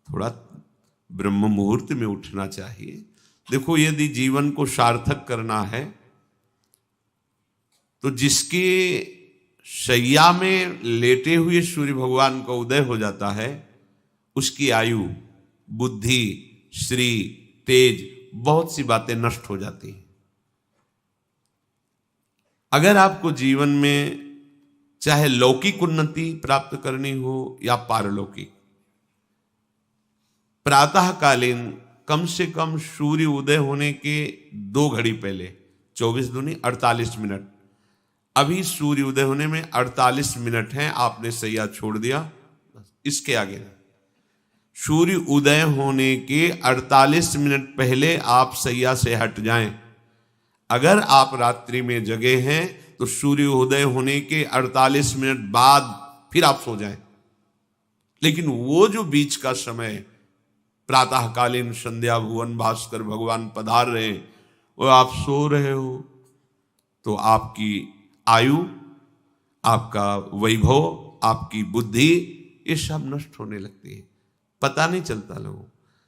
थोड़ा ब्रह्म मुहूर्त में उठना चाहिए। देखो, यदि जीवन को सार्थक करना है तो जिसके शैया में लेटे हुए सूर्य भगवान का उदय हो जाता है, उसकी आयु, बुद्धि, श्री, तेज, बहुत सी बातें नष्ट हो जाती हैं। अगर आपको जीवन में चाहे लौकिक उन्नति प्राप्त करनी हो या पारलौकिक, प्रातःकालीन कम से कम सूर्य उदय होने के 2 घड़ी पहले, 24 दूनी 48 मिनट, अभी सूर्य उदय होने में 48 मिनट हैं, आपने सैया छोड़ दिया, बस इसके आगे नहीं। सूर्य उदय होने के 48 मिनट पहले आप सैया से हट जाएं। अगर आप रात्रि में जगे हैं तो सूर्य उदय होने के 48 मिनट बाद फिर आप सो जाएं। लेकिन वो जो बीच का समय, प्रातःकालीन संध्या भुवन भास्कर भगवान पधार रहे हैं, वो आप सो रहे हो, तो आपकी आयु, आपका वैभव, आपकी बुद्धि, ये सब नष्ट होने लगती है, पता नहीं चलता लोगों।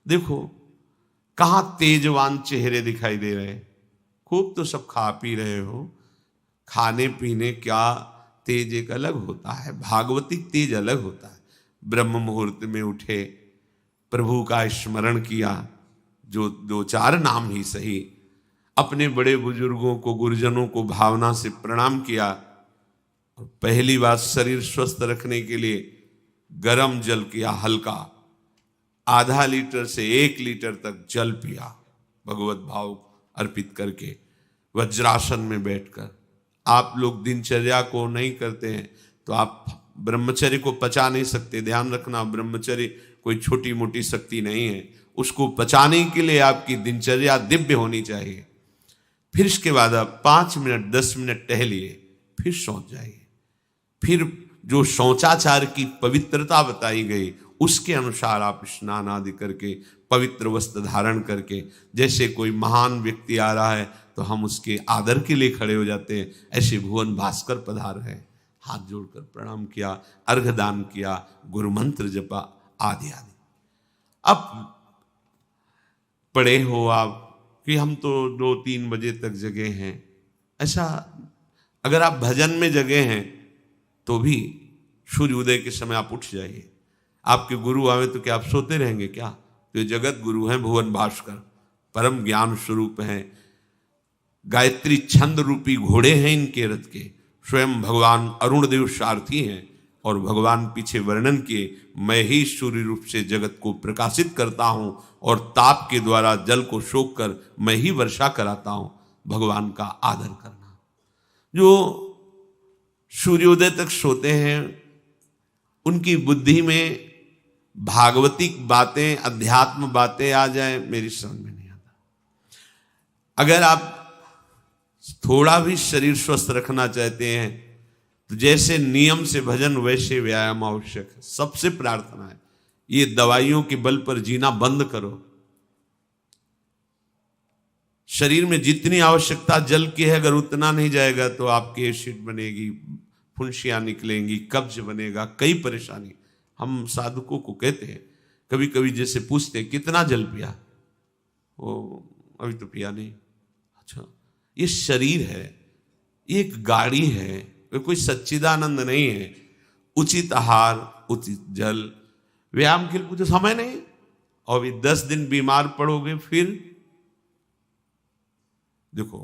देखो कहाँ तेजवान चेहरे दिखाई दे रहे हैं, खूब तो सब खा पी रहे हो, खाने पीने क्या तेज एक अलग होता है, भागवतिक तेज अलग होता है। ब्रह्म मुहूर्त में उठे, प्रभु का स्मरण किया, जो 2-4 नाम ही सही, अपने बड़े बुजुर्गों को, गुरुजनों को भावना से प्रणाम किया, और पहली बात शरीर स्वस्थ रखने के लिए गर्म जल किया, हल्का, आधा लीटर से 1 लीटर तक जल पिया, भगवत भाव अर्पित करके वज्रासन में बैठकर। आप लोग दिनचर्या को नहीं करते हैं तो आप ब्रह्मचर्य को पचा नहीं सकते। ध्यान रखना, ब्रह्मचर्य कोई छोटी मोटी शक्ति नहीं है, उसको पचाने के लिए आपकी दिनचर्या दिव्य होनी चाहिए। फिर इसके बाद आप 5 मिनट 10 मिनट टहलिए, फिर सो जाइए। फिर जो शौचाचार की पवित्रता बताई गई उसके अनुसार आप स्नान आदि करके, पवित्र वस्त्र धारण करके, जैसे कोई महान व्यक्ति आ रहा है तो हम उसके आदर के लिए खड़े हो जाते हैं, ऐसे भुवन भास्कर पधार है, हाथ जोड़कर प्रणाम किया, अर्घदान किया, गुरु मंत्र जपा आदि आदि। अब पड़े हो आप कि हम तो 2-3 बजे तक जगे हैं, ऐसा अगर आप भजन में जगे हैं तो भी सूर्य उदय के समय आप उठ जाइए। आपके गुरु आवे तो क्या आप सोते रहेंगे क्या? तो ये जगत गुरु हैं भुवन भास्कर, परम ज्ञान स्वरूप हैं, गायत्री छंद रूपी घोड़े हैं इनके रथ के, स्वयं भगवान अरुण देव सारथी हैं, और भगवान पीछे वर्णन किए, मैं ही सूर्य रूप से जगत को प्रकाशित करता हूं और ताप के द्वारा जल को सोख कर मैं ही वर्षा कराता हूं। भगवान का आदर करना। जो सूर्योदय तक सोते हैं उनकी बुद्धि में भागवतिक बातें, अध्यात्म बातें आ जाए, मेरी समझ में नहीं आता। अगर आप थोड़ा भी शरीर स्वस्थ रखना चाहते हैं तो जैसे नियम से भजन वैसे व्यायाम आवश्यक है। सबसे प्रार्थना है, ये दवाइयों के बल पर जीना बंद करो। शरीर में जितनी आवश्यकता जल की है, अगर उतना नहीं जाएगा तो आपकी एसिड बनेगी, फुंसियां निकलेंगी, कब्ज बनेगा, कई परेशानी। हम साधुकों को कहते हैं, कभी कभी जैसे पूछते हैं कितना जल पिया, वो अभी तो पिया नहीं। अच्छा, ये शरीर है, ये एक गाड़ी है, कोई सच्चिदानंद नहीं है। उचित आहार, उचित जल, व्यायाम के लिए कुछ समय नहीं। और भी 10 दिन बीमार पड़ोगे फिर देखो,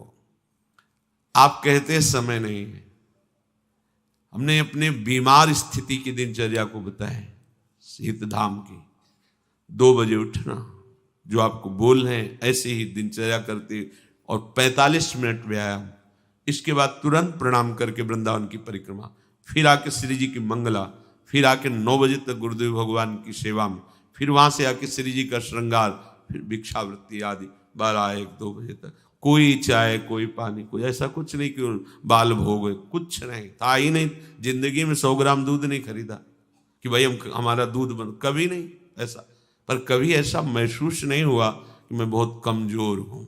आप कहते हैं समय नहीं है, हमने अपने बीमार स्थिति की दिनचर्या को बताया। शीत धाम की 2 बजे उठना, जो आपको बोल रहे हैं ऐसे ही दिनचर्या करते, और 45 मिनट व्यायाम। इसके बाद तुरंत प्रणाम करके वृंदावन की परिक्रमा, फिर आके श्री जी की मंगला, फिर आके 9 बजे तक गुरुदेव भगवान की सेवा में, फिर वहां से आके श्री जी का श्रृंगार, फिर भिक्षावृत्ति आदि 12-1-2 बजे तक। कोई चाय, कोई पानी, कोई ऐसा कुछ नहीं कि बाल भोग, कुछ नहीं था ही नहीं। जिंदगी में 100 ग्राम दूध नहीं खरीदा कि भाई हमारा दूध बन, कभी नहीं ऐसा। पर कभी ऐसा महसूस नहीं हुआ कि मैं बहुत कमजोर हूं।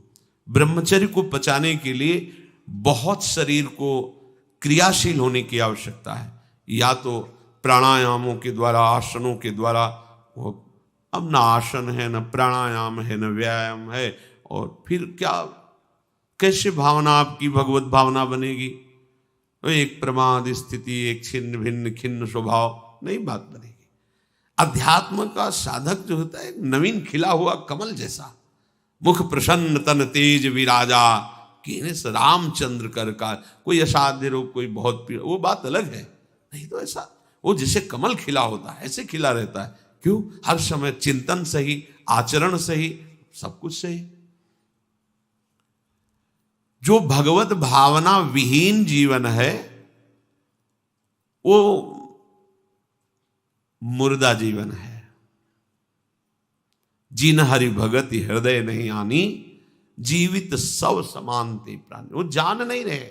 ब्रह्मचर्य को पचाने के लिए बहुत शरीर को क्रियाशील होने की आवश्यकता है। या तो प्राणायामों के द्वारा, आसनों के द्वारा वो अब ना आसन है, न प्राणायाम है, न व्यायाम है, और फिर क्या, कैसे भावना आपकी भगवत भावना बनेगी? तो एक प्रमाद स्थिति, एक छिन्न भिन्न खिन्न स्वभाव, नहीं बात बनेगी। अध्यात्म का साधक जो होता है, नवीन खिला हुआ कमल जैसा, मुख प्रसन्न तन तेज विराजा, कहने से रामचंद्र कर का, कोई असाध्य रोग, कोई बहुत पीड़ा, वो बात अलग है। नहीं तो ऐसा वो जैसे कमल खिला होता है ऐसे खिला रहता है। क्यों? हर समय चिंतन सही, आचरण सही, सब कुछ सही। जो भगवत भावना विहीन जीवन है वो मुर्दा जीवन है। जिन हरि भगति हृदय नहीं आनी, जीवित सब समानते प्राणी। वो जान नहीं रहे,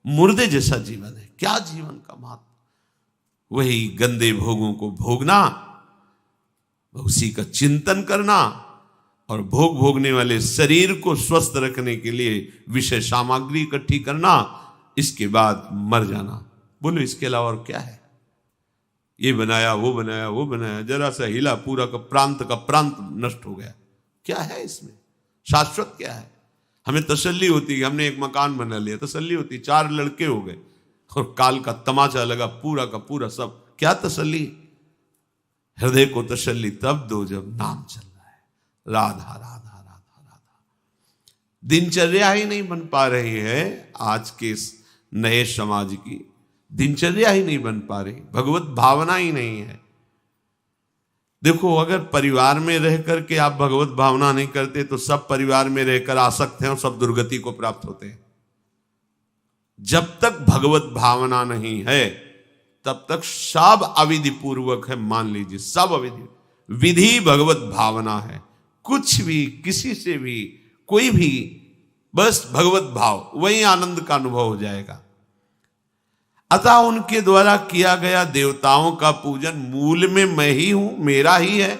मुर्दे जैसा जीवन है। क्या जीवन का महत्व? वही गंदे भोगों को भोगना, उसी का चिंतन करना, और भोग भोगने वाले शरीर को स्वस्थ रखने के लिए विषय सामग्री इकट्ठी करना, इसके बाद मर जाना। बोलो इसके अलावा और क्या है? ये बनाया, वो बनाया, वो बनाया, जरा सा हिला, पूरा का प्रांत नष्ट हो गया। क्या है इसमें? शाश्वत क्या है? हमें तसल्ली होती है, हमने एक मकान बना लिया, तसल्ली होती, 4 लड़के हो गए और काल का तमाचा लगा, पूरा का पूरा सब। क्या तसल्ली? हृदय को तसल्ली तब दो जब नाम चल रहा है, राधा राधा राधा राधा। दिनचर्या ही नहीं बन पा रही है आज के नए समाज की, दिनचर्या ही नहीं बन पा रही, भगवत भावना ही नहीं है। देखो, अगर परिवार में रह करके आप भगवत भावना नहीं करते तो सब परिवार में रहकर आसक्त हैं और सब दुर्गति को प्राप्त होते हैं। जब तक भगवत भावना नहीं है तब तक सब अविधि पूर्वक है। मान लीजिए सब अविधि, विधि भगवत भावना है। कुछ भी, किसी से भी, कोई भी, बस भगवत भाव, वही आनंद का अनुभव हो जाएगा। अतः उनके द्वारा किया गया देवताओं का पूजन मूल में मैं ही हूं, मेरा ही है,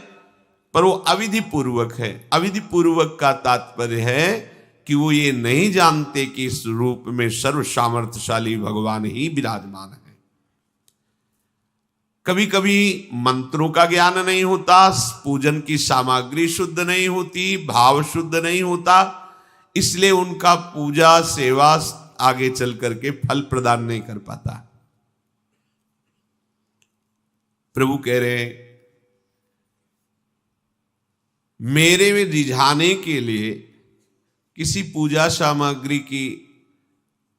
पर वो अविधि पूर्वक है। अविधि पूर्वक का तात्पर्य है कि वो ये नहीं जानते कि इस रूप में सर्व सामर्थ्यशाली भगवान ही विराजमान है। कभी कभी मंत्रों का ज्ञान नहीं होता, पूजन की सामग्री शुद्ध नहीं होती, भाव शुद्ध नहीं होता, इसलिए उनका पूजा सेवा आगे चल करके फल प्रदान नहीं कर पाता। प्रभु कह रहे हैं, मेरे में रिझाने के लिए किसी पूजा सामग्री की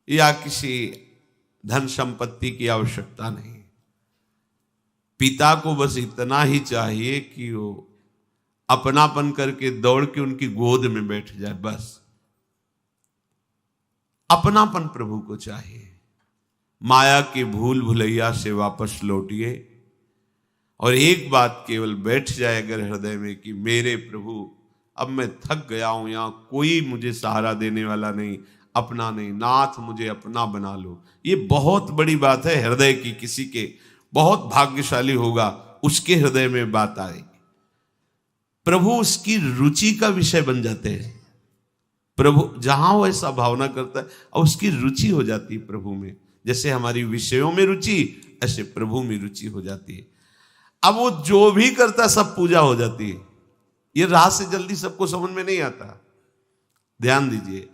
या किसी धन संपत्ति की आवश्यकता नहीं। पिता को बस इतना ही चाहिए कि वो अपनापन करके दौड़ के उनकी गोद में बैठ जाए, बस अपनापन प्रभु को चाहिए। माया के भूल भुलैया से वापस लौटिए और एक बात केवल बैठ जाए अगर हृदय में कि मेरे प्रभु, अब मैं थक गया हूं, यहां कोई मुझे सहारा देने वाला नहीं, अपना नहीं, नाथ मुझे अपना बना लो। ये बहुत बड़ी बात है हृदय की। किसी के बहुत भाग्यशाली होगा, उसके हृदय में बात आएगी। प्रभु उसकी रुचि का विषय बन जाते हैं। प्रभु जहां वो ऐसा भावना करता है और उसकी रुचि हो जाती है प्रभु में। जैसे हमारी विषयों में रुचि, ऐसे प्रभु में रुचि हो जाती है। अब वो जो भी करता है सब पूजा हो जाती है। ये राह से जल्दी सबको समझ में नहीं आता। ध्यान दीजिए,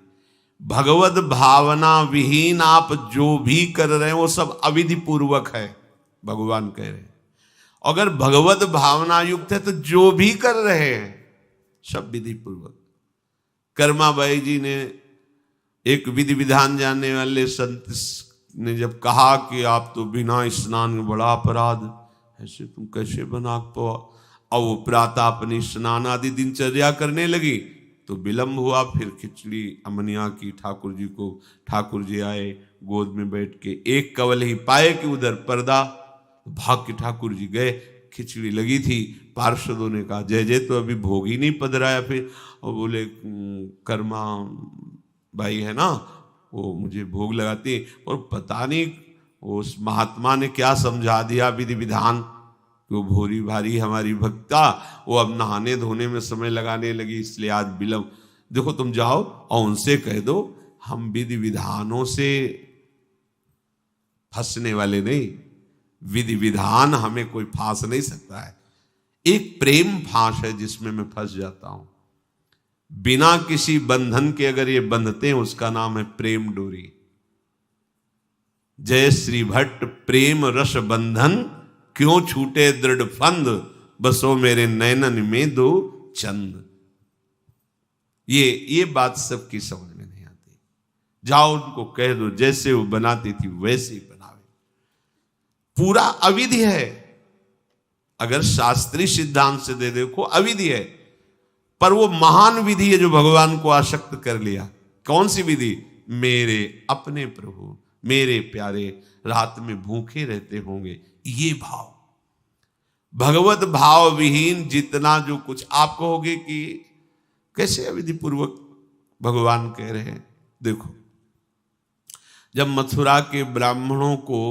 भगवत भावना विहीन आप जो भी कर रहे हैं वो सब अविधि पूर्वक है, भगवान कह रहे हैं। अगर भगवत भावना युक्त है तो जो भी कर रहे हैं सब विधि पूर्वक। कर्माबाई जी ने, एक विधि विधान जानने वाले संत ने जब कहा कि आप तो बिना स्नान में बड़ा अपराध, ऐसे तुम कैसे बना पाओ, और वो प्रातः अपनी स्नान आदि दिनचर्या करने लगी तो विलंब हुआ। फिर खिचड़ी अमनिया की ठाकुर जी को, ठाकुर जी आए गोद में बैठ के, एक कवल ही पाए कि उधर पर्दा, भाग के ठाकुर जी गए। खिचड़ी लगी थी, पार्षदों ने कहा जय जय, तो अभी भोग ही नहीं पधराया। फिर और बोले कर्मा भाई है ना, वो मुझे भोग लगाती, और पता नहीं उस महात्मा ने क्या समझा दिया विधि विधान, वो भोरी भारी हमारी भक्ता, वो अब नहाने धोने में समय लगाने लगी, इसलिए आज विलंब। देखो तुम जाओ और उनसे कह दो हम विधि विधानों से फंसने वाले नहीं, विधि विधान हमें कोई फांस नहीं सकता है। एक प्रेम फांस है जिसमें मैं फंस जाता हूं। बिना किसी बंधन के अगर ये बंधते हैं उसका नाम है प्रेम डोरी। जय श्री भट्ट प्रेम रस बंधन, क्यों छूटे दृढ़ फंद, बसो मेरे नैनन में दो चंद। ये बात सबकी समझ में नहीं आती। जाओ उनको कह दो जैसे वो बनाती थी वैसे ही बनावे। पूरा अविधि है। अगर शास्त्रीय सिद्धांत से दे देखो अविधि है, पर वो महान विधि है जो भगवान को आसक्त कर लिया। कौन सी विधि? मेरे अपने प्रभु, मेरे प्यारे रात में भूखे रहते होंगे, ये भाव। भगवत भाव विहीन जितना जो कुछ आप कहोगे कि कैसे अविधि पूर्वक भगवान कह रहे हैं। देखो, जब मथुरा के ब्राह्मणों को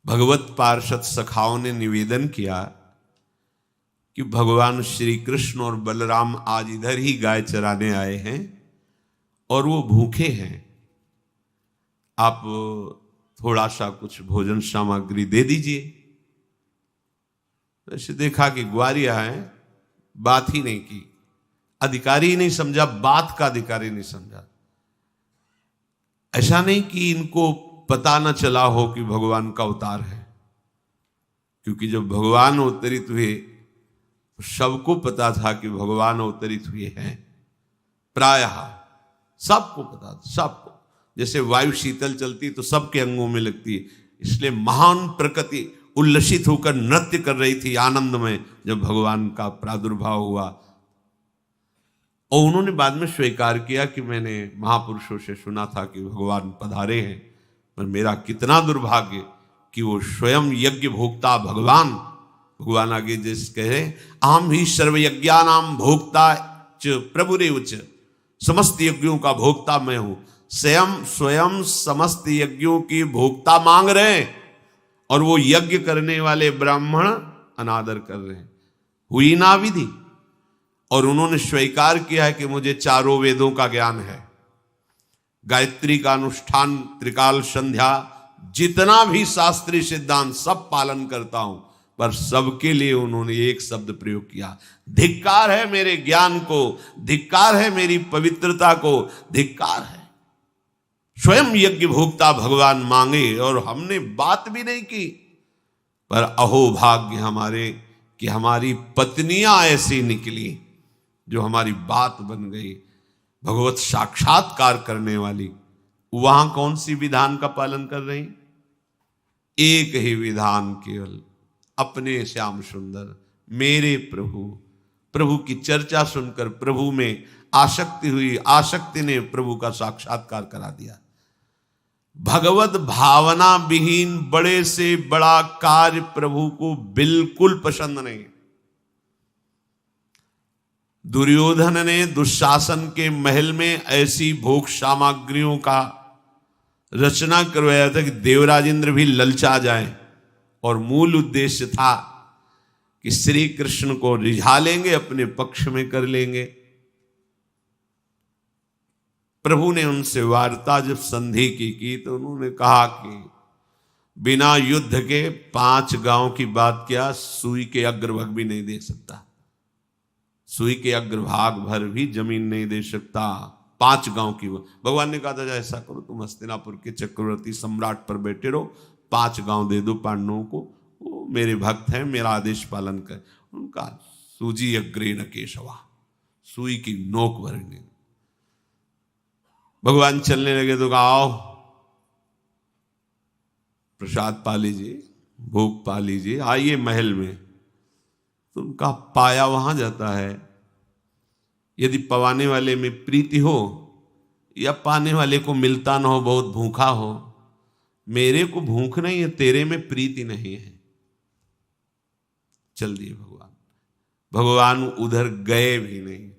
भगवत पार्षद सखाओं ने निवेदन किया कि भगवान श्री कृष्ण और बलराम आज इधर ही गाय चराने आए हैं और वो भूखे हैं, आप थोड़ा सा कुछ भोजन सामग्री दे दीजिए। ऐसे देखा कि ग्वारिया है, बात ही नहीं की, अधिकारी ही नहीं समझा, बात का अधिकारी नहीं समझा। ऐसा नहीं कि इनको पता न चला हो कि भगवान का अवतार है, क्योंकि जब भगवान अवतरित हुए सबको पता था कि भगवान अवतरित हुए हैं। प्रायः सबको पता था, सबको। जैसे वायु शीतल चलती तो सबके अंगों में लगती है, इसलिए महान प्रकृति उल्लसित होकर नृत्य कर रही थी आनंद में जब भगवान का प्रादुर्भाव हुआ। और उन्होंने बाद में स्वीकार किया कि मैंने महापुरुषों से सुना था कि भगवान पधारे हैं, पर मेरा कितना दुर्भाग्य कि वो स्वयं यज्ञ भोक्ता भगवान आगे जिस कहे, आम ही सर्वयज्ञानाम भोक्ता च प्रभुरेव च, समस्त यज्ञों का भोक्ता मैं हूं। स्वयं समस्त यज्ञों की भोक्ता मांग रहे हैं और वो यज्ञ करने वाले ब्राह्मण अनादर कर रहे हैं। हुई ना विधि। और उन्होंने स्वीकार किया है कि मुझे चारों वेदों का ज्ञान है, गायत्री का अनुष्ठान, त्रिकाल संध्या, जितना भी शास्त्रीय सिद्धांत सब पालन करता हूं, पर सबके लिए उन्होंने एक शब्द प्रयोग किया, धिक्कार है मेरे ज्ञान को, धिक्कार है मेरी पवित्रता को, धिक्कार है। स्वयं यज्ञ भोक्ता भगवान मांगे और हमने बात भी नहीं की। पर अहो भाग्य हमारे कि हमारी पत्नियां ऐसी निकली जो हमारी बात बन गई, भगवत साक्षात्कार करने वाली। वहां कौन सी विधान का पालन कर रही? एक ही विधान, केवल अपने श्याम सुंदर मेरे प्रभु की चर्चा सुनकर प्रभु में आसक्ति हुई, आसक्ति ने प्रभु का साक्षात्कार करा दिया। भगवत भावना विहीन बड़े से बड़ा कार्य प्रभु को बिल्कुल पसंद नहीं। दुर्योधन ने दुशासन के महल में ऐसी भोग सामग्रियों का रचना करवाया था कि देवराजेंद्र भी ललचा जाए, और मूल उद्देश्य था कि श्री कृष्ण को रिझा लेंगे, अपने पक्ष में कर लेंगे। प्रभु ने उनसे वार्ता जब संधि की तो उन्होंने कहा कि बिना युद्ध के 5 गांव की बात क्या, सुई के अग्रभाग भी नहीं दे सकता, सुई के अग्रभाग भर भी जमीन नहीं दे सकता। 5 गांव की भगवान ने कहा था ऐसा करो, तुम हस्तिनापुर के चक्रवर्ती सम्राट पर बैठे रहो, 5 गांव दे दो पांडवों को, वो मेरे भक्त हैं, मेरा आदेश पालन कर। उनका सूजी अग्रे न केशवा, सुई की नोक भरने। भगवान चलने लगे तो कहा आओ प्रसाद पा लीजिए, भोग पा लीजिए, आइए महल में। तो उनका पाया वहां जाता है। यदि पवाने वाले में प्रीति हो या पाने वाले को मिलता ना हो, बहुत भूखा हो, मेरे को भूख नहीं है, तेरे में प्रीति नहीं है, चल दिए भगवान उधर गए भी नहीं,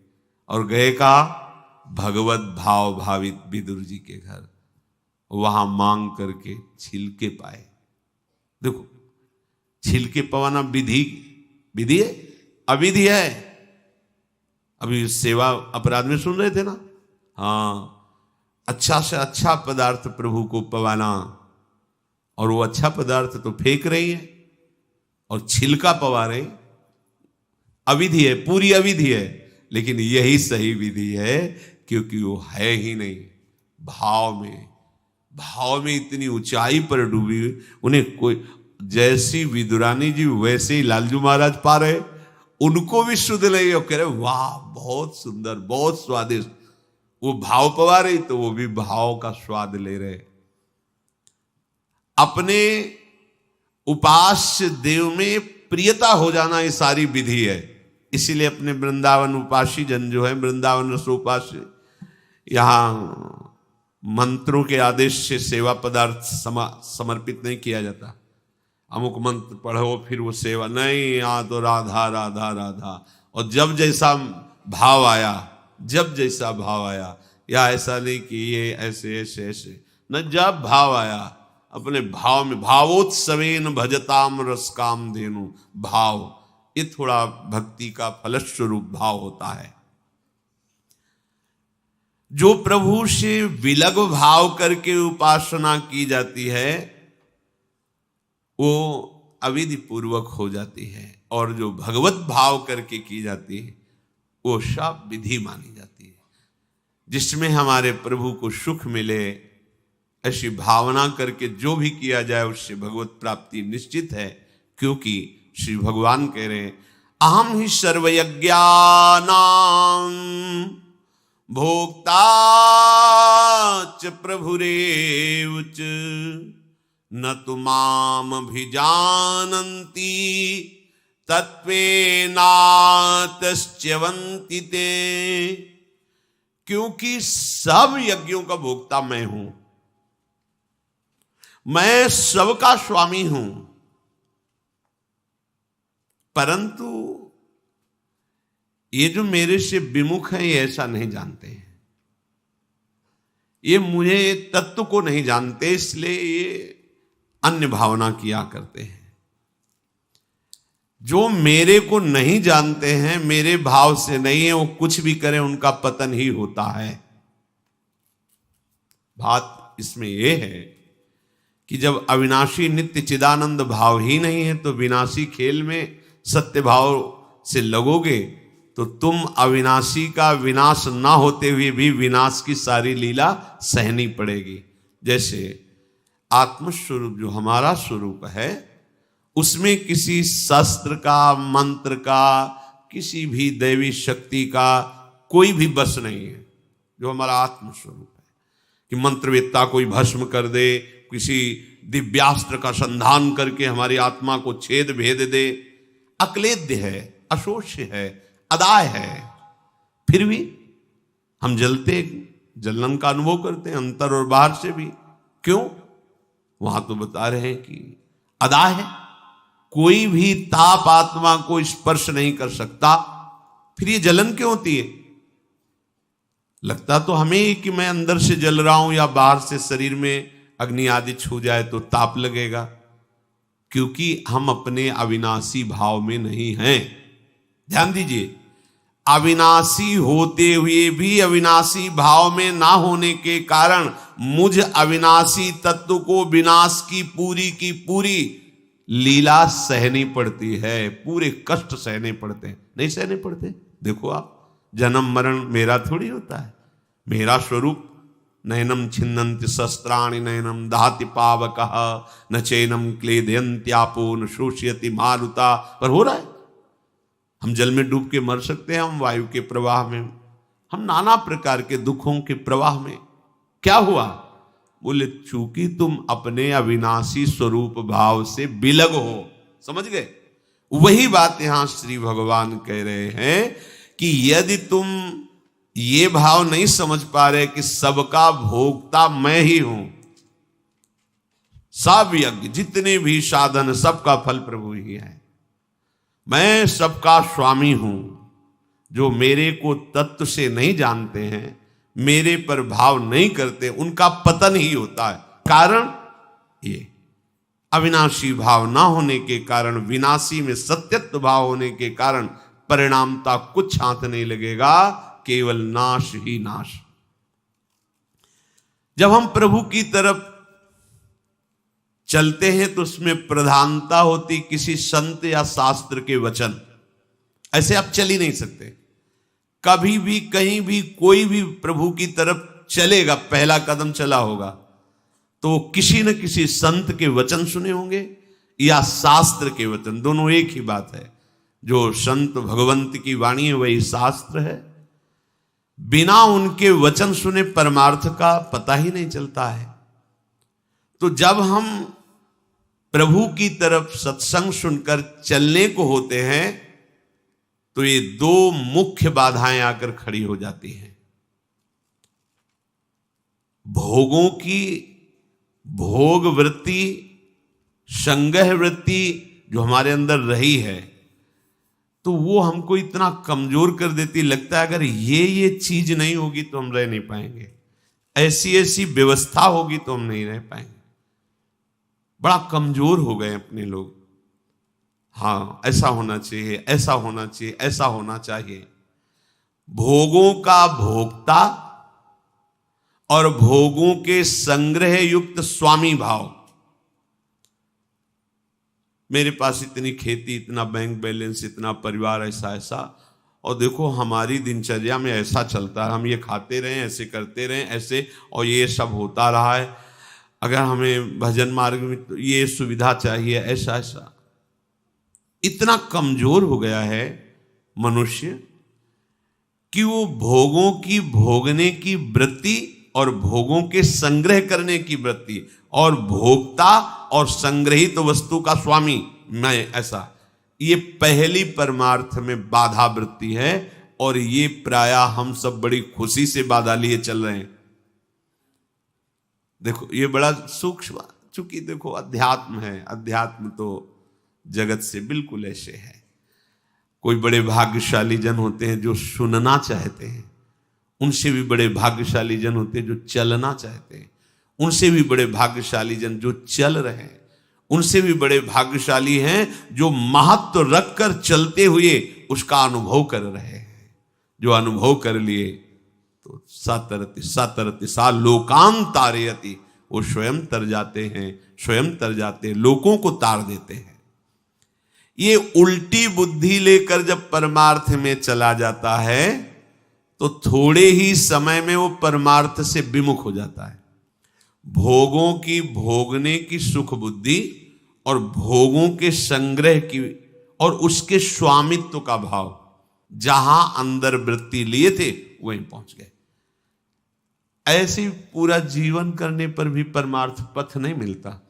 और गए कहा भगवत भाव भावित विदुर जी के घर, वहां मांग करके छिलके पाए। देखो, छिलके पवाना विधि है, अविधि है। अभी सेवा अपराध में सुन रहे थे ना, हाँ, अच्छा से अच्छा पदार्थ प्रभु को पवाना, और वो अच्छा पदार्थ तो फेंक रही है, और छिलका पवारे अविधि है, पूरी अविधि है, लेकिन यही सही विधि है, क्योंकि वो है ही नहीं भाव में इतनी ऊंचाई पर डूबी उन्हें कोई, जैसी विदुरानी जी वैसे ही लालजू महाराज पा रहे, उनको भी शुद्ध नहीं, और कह रहे वाह बहुत सुंदर बहुत स्वादिष्ट। वो भाव पवा रही तो वो भी भाव का स्वाद ले रहे। अपने उपास्य देव में प्रियता हो जाना ये सारी विधि है। इसीलिए अपने वृंदावन उपासी जन जो है, वृंदावन रसोपास्य, यहां मंत्रों के आदेश से सेवा पदार्थ समर्पित नहीं किया जाता। अमुक मंत्र पढ़ो फिर वो सेवा नहीं, यहाँ तो राधा राधा राधा। और जब जैसा भाव आया, या ऐसा नहीं कि ये ऐसे ऐसे ऐसे न, जब भाव आया अपने भाव में, भावोत्सवेन भजताम रसकाम धेनु, भाव ये थोड़ा भक्ति का फलस्वरूप भाव होता है। जो प्रभु से विलग भाव करके उपासना की जाती है वो अविधि पूर्वक हो जाती है, और जो भगवत भाव करके की जाती है वो सब विधि मानी जाती है। जिसमें हमारे प्रभु को सुख मिले, ऐसी भावना करके जो भी किया जाए उससे भगवत प्राप्ति निश्चित है। क्योंकि श्री भगवान कह रहे हैं अहम ही सर्वयज्ञानां भोक्ता च प्रभुरेव च न तु माम अभिजानन्ति तत्वेनातश्च्यवन्ति ते। क्योंकि सब यज्ञों का भोक्ता मैं हूं, मैं सबका स्वामी हूं, परंतु ये जो मेरे से विमुख है ये ऐसा नहीं जानते हैं, ये मुझे तत्व को नहीं जानते, इसलिए ये अन्य भावना किया करते हैं। जो मेरे को नहीं जानते हैं, मेरे भाव से नहीं है, वो कुछ भी करें उनका पतन ही होता है। बात इसमें यह है कि जब अविनाशी नित्य चिदानंद भाव ही नहीं है तो विनाशी खेल में सत्य भाव से लगोगे तो तुम अविनाशी का विनाश ना होते हुए भी विनाश की सारी लीला सहनी पड़ेगी। जैसे आत्मस्वरूप जो हमारा स्वरूप है उसमें किसी शस्त्र का, मंत्र का, किसी भी दैवी शक्ति का कोई भी बस नहीं है। जो हमारा आत्मस्वरूप है कि मंत्रवेत्ता कोई भस्म कर दे, किसी दिव्यास्त्र का संधान करके हमारी आत्मा को छेद भेद दे, अक्लेद्य है, अशोष्य है, अदाय है, फिर भी हम जलन का अनुभव करते हैं अंतर और बाहर से भी। क्यों? वहां तो बता रहे हैं कि अदाय है, कोई भी ताप आत्मा को स्पर्श नहीं कर सकता, फिर ये जलन क्यों होती है? लगता तो हमें कि मैं अंदर से जल रहा हूं या बाहर से शरीर में अग्नि आदि छू जाए तो ताप लगेगा, क्योंकि हम अपने अविनाशी भाव में नहीं हैं। ध्यान दीजिए, अविनाशी होते हुए भी अविनाशी भाव में ना होने के कारण मुझ अविनाशी तत्व को विनाश की पूरी लीला सहनी पड़ती है, पूरे कष्ट सहने पड़ते हैं। नहीं सहने पड़ते? देखो आप, जन्म मरण मेरा थोड़ी होता है, मेरा स्वरूप नयनम छिन्नन्ति शस्त्राणि नयनम दहति पावकः न चैनम क्लेदयन्त्यापो न शोषयति मारुता, पर हो रहा है। हम जल में डूब के मर सकते हैं, हम वायु के प्रवाह में, हम नाना प्रकार के दुखों के प्रवाह में। क्या हुआ? बोले चूंकि तुम अपने अविनाशी स्वरूप भाव से विलग हो। समझ गए? वही बात यहां श्री भगवान कह रहे हैं कि यदि तुम ये भाव नहीं समझ पा रहे कि सबका भोक्ता मैं ही हूं, सब यज्ञ जितने भी साधन सबका फल प्रभु ही है, मैं सबका स्वामी हूं। जो मेरे को तत्व से नहीं जानते हैं, मेरे पर भाव नहीं करते, उनका पतन ही होता है। कारण ये अविनाशी भाव ना होने के कारण, विनाशी में सत्यत्व भाव होने के कारण परिणामता कुछ हाथ नहीं लगेगा, केवल नाश ही नाश। जब हम प्रभु की तरफ चलते हैं तो उसमें प्रधानता होती किसी संत या शास्त्र के वचन। ऐसे आप चल ही नहीं सकते। कभी भी कहीं भी कोई भी प्रभु की तरफ चलेगा, पहला कदम चला होगा तो किसी न किसी संत के वचन सुने होंगे या शास्त्र के वचन, दोनों एक ही बात है। जो संत भगवंत की वाणी है वही शास्त्र है। बिना उनके वचन सुने परमार्थ का पता ही नहीं चलता है। तो जब हम प्रभु की तरफ सत्संग सुनकर चलने को होते हैं तो ये दो मुख्य बाधाएं आकर खड़ी हो जाती हैं। भोगों की भोग वृत्ति, संग्रह वृत्ति जो हमारे अंदर रही है, तो वो हमको इतना कमजोर कर देती, लगता है अगर ये चीज नहीं होगी तो हम रह नहीं पाएंगे, ऐसी ऐसी व्यवस्था होगी तो हम नहीं रह पाएंगे। बड़ा कमजोर हो गए अपने लोग। हाँ, ऐसा होना चाहिए, ऐसा होना चाहिए, ऐसा होना चाहिए। भोगों का भोक्ता और भोगों के संग्रह युक्त स्वामी भाव। मेरे पास इतनी खेती, इतना बैंक बैलेंस, इतना परिवार, ऐसा ऐसा, और देखो हमारी दिनचर्या में ऐसा चलता है, हम ये खाते रहें, ऐसे करते रहें, ऐसे, और ये सब होता रहा है। अगर हमें भजन मार्ग में तो ये सुविधा चाहिए, ऐसा ऐसा। इतना कमजोर हो गया है मनुष्य कि वो भोगों की भोगने की वृत्ति और भोगों के संग्रह करने की वृत्ति और भोक्ता और संग्रहित वस्तु का स्वामी मैं, ऐसा, ये पहली परमार्थ में बाधा वृत्ति है। और ये प्रायः हम सब बड़ी खुशी से बाधा लिए चल रहे हैं। देखो ये बड़ा सूक्ष्म, चूंकि देखो अध्यात्म है, अध्यात्म तो जगत से बिल्कुल ऐसे है। कोई बड़े भाग्यशाली जन होते हैं जो सुनना चाहते हैं, उनसे भी बड़े भाग्यशाली जन होते हैं जो चलना चाहते हैं, उनसे भी बड़े भाग्यशाली जन जो चल रहे हैं, उनसे भी बड़े भाग्यशाली हैं जो महत्व रखकर चलते हुए उसका अनुभव कर रहे हैं। जो अनुभव कर लिए तो सातरति सातरति सा लोकान तारयति, वो स्वयं तर जाते हैं, स्वयं तर जाते, लोगों को तार देते हैं। ये उल्टी बुद्धि लेकर जब परमार्थ में चला जाता है तो थोड़े ही समय में वो परमार्थ से विमुख हो जाता है। भोगों की भोगने की सुख बुद्धि और भोगों के संग्रह की और उसके स्वामित्व का भाव, जहां अंदर वृत्ति लिए थे वहीं पहुंच गए। ऐसे पूरा जीवन करने पर भी परमार्थ पथ नहीं मिलता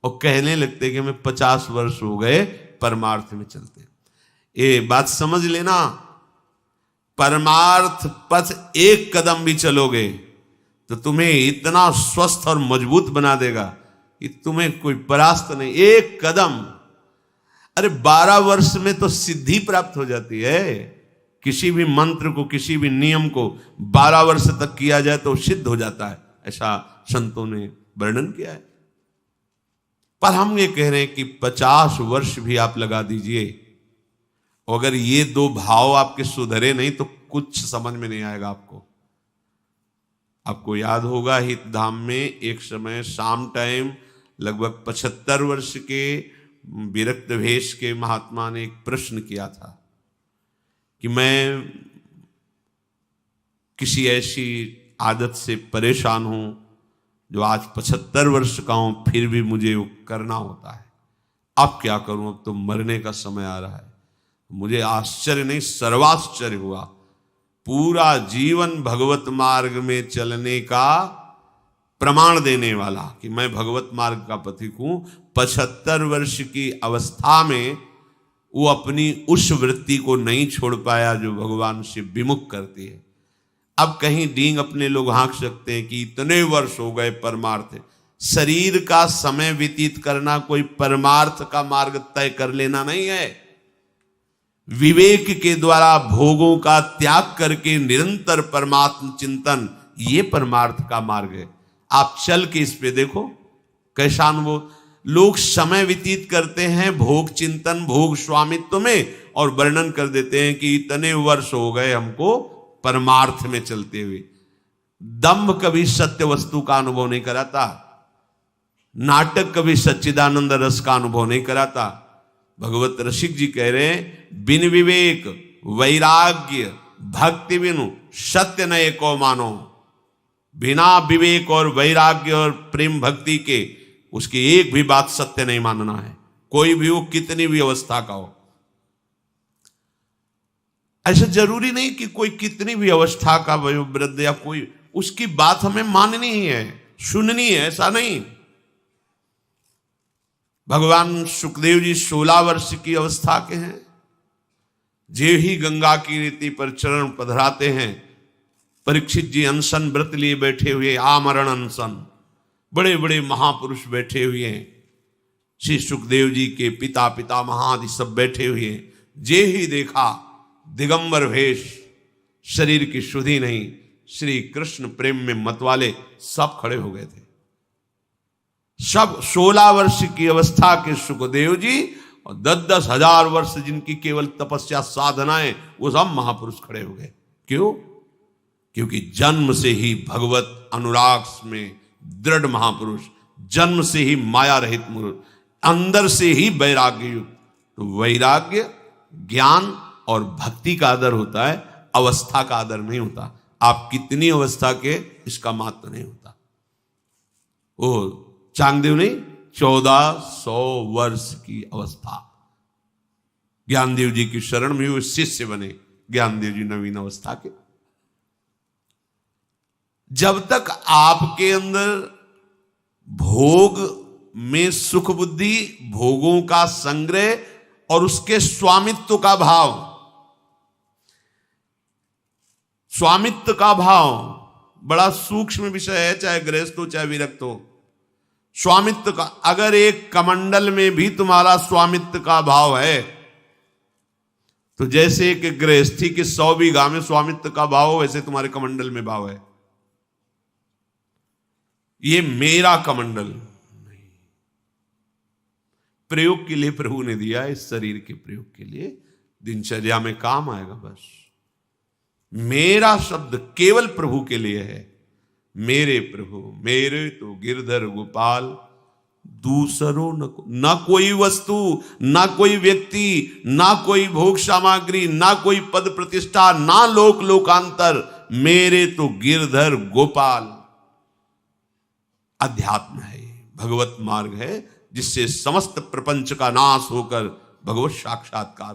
और कहने लगते कि हमें 50 वर्ष हो गए परमार्थ में चलते। ये बात समझ लेना, परमार्थ पथ एक कदम भी चलोगे तो तुम्हें इतना स्वस्थ और मजबूत बना देगा कि तुम्हें कोई परास्त नहीं। एक कदम, अरे 12 वर्ष में तो सिद्धि प्राप्त हो जाती है। किसी भी मंत्र को, किसी भी नियम को 12 वर्ष तक किया जाए तो सिद्ध हो जाता है, ऐसा संतों ने वर्णन किया है। पर हम ये कह रहे हैं कि 50 वर्ष भी आप लगा दीजिए, अगर ये दो भाव आपके सुधरे नहीं तो कुछ समझ में नहीं आएगा आपको। आपको याद होगा हित धाम में एक समय शाम टाइम लगभग 75 वर्ष के विरक्त भेष के महात्मा ने एक प्रश्न किया था कि मैं किसी ऐसी आदत से परेशान हूं जो आज 75 वर्ष का हूं, फिर भी मुझे वो करना होता है। अब क्या करूं, अब तो मरने का समय आ रहा है। मुझे आश्चर्य नहीं, सर्वाश्चर्य हुआ। पूरा जीवन भगवत मार्ग में चलने का प्रमाण देने वाला कि मैं भगवत मार्ग का पथिक हूं, 75 वर्ष की अवस्था में वो अपनी उस वृत्ति को नहीं छोड़ पाया जो भगवान से विमुख करती है। अब कहीं डींग अपने लोग हाँक सकते हैं कि इतने वर्ष हो गए परमार्थ। शरीर का समय व्यतीत करना कोई परमार्थ का मार्ग तय कर लेना नहीं है। विवेक के द्वारा भोगों का त्याग करके निरंतर परमात्म चिंतन, ये परमार्थ का मार्ग है। आप चल के इस पे देखो कैसा अनुभव। लोग समय व्यतीत करते हैं भोग चिंतन, भोग स्वामित्व में, और वर्णन कर देते हैं कि इतने वर्ष हो गए हमको परमार्थ में चलते हुए। दंभ कभी सत्य वस्तु का अनुभव नहीं कराता। नाटक कभी सच्चिदानंद रस का अनुभव नहीं कराता। भगवत रसिक जी कह रहे हैं, बिन विवेक वैराग्य भक्ति बिनु सत्य न एको मानो। बिना विवेक और वैराग्य और प्रेम भक्ति के उसकी एक भी बात सत्य नहीं मानना है, कोई भी हो, कितनी भी अवस्था का हो। ऐसा जरूरी नहीं कि कोई कितनी भी अवस्था का वयोवृद्ध या कोई, उसकी बात हमें माननी ही है, सुननी है, ऐसा नहीं। भगवान सुखदेव जी 16 वर्ष की अवस्था के हैं। जे ही गंगा की रीति पर चरण पधराते हैं, परीक्षित जी अनशन व्रत लिए बैठे हुए, आमरण अनशन, बड़े बड़े महापुरुष बैठे हुए हैं, श्री सुखदेव जी के पिता पितामह आदि सब बैठे हुए हैं। जे ही देखा दिगंबर वेश, शरीर की शुद्धि नहीं, श्री कृष्ण प्रेम में मतवाले सब खड़े हो गए थे। सब 16 वर्ष की अवस्था के सुखदेव जी और 10-10 हजार वर्ष जिनकी केवल तपस्या साधनाएं, वो सब महापुरुष खड़े हो गए। क्यों? क्योंकि जन्म से ही भगवत अनुराग में दृढ़ महापुरुष, जन्म से ही माया रहित पुरुष, अंदर से ही वैराग्य युक्त। तो वैराग्य ज्ञान और भक्ति का आदर होता है, अवस्था का आदर नहीं होता। आप कितनी अवस्था के, इसका महत्व नहीं होता। ओ चांगदेव नहीं, 1400 वर्ष की अवस्था। ज्ञानदेव जी की शरण में वो शिष्य बने। ज्ञानदेव जी नवीन अवस्था के। जब तक आपके अंदर भोग में सुख बुद्धि, भोगों का संग्रह और उसके स्वामित्व का भाव, स्वामित्व का भाव बड़ा सूक्ष्म विषय है, चाहे गृहस्थ हो चाहे विरक्त हो। स्वामित्व का, अगर एक कमंडल में भी तुम्हारा स्वामित्व का भाव है, तो जैसे एक गृहस्थी के 100 बीघा में स्वामित्व का भाव हो, वैसे तुम्हारे कमंडल में भाव है। ये मेरा कमंडल नहीं, प्रयोग के लिए प्रभु ने दिया, इस शरीर के प्रयोग के लिए, दिनचर्या में काम आएगा। बस मेरा शब्द केवल प्रभु के लिए है। मेरे प्रभु, मेरे तो गिरधर गोपाल, दूसरों न कोई वस्तु, ना कोई व्यक्ति, ना कोई भोग सामग्री, ना कोई पद प्रतिष्ठा, ना लोक लोकांतर, मेरे तो गिरधर गोपाल। अध्यात्म है, भगवत मार्ग है, जिससे समस्त प्रपंच का नाश होकर भगवत साक्षात्कार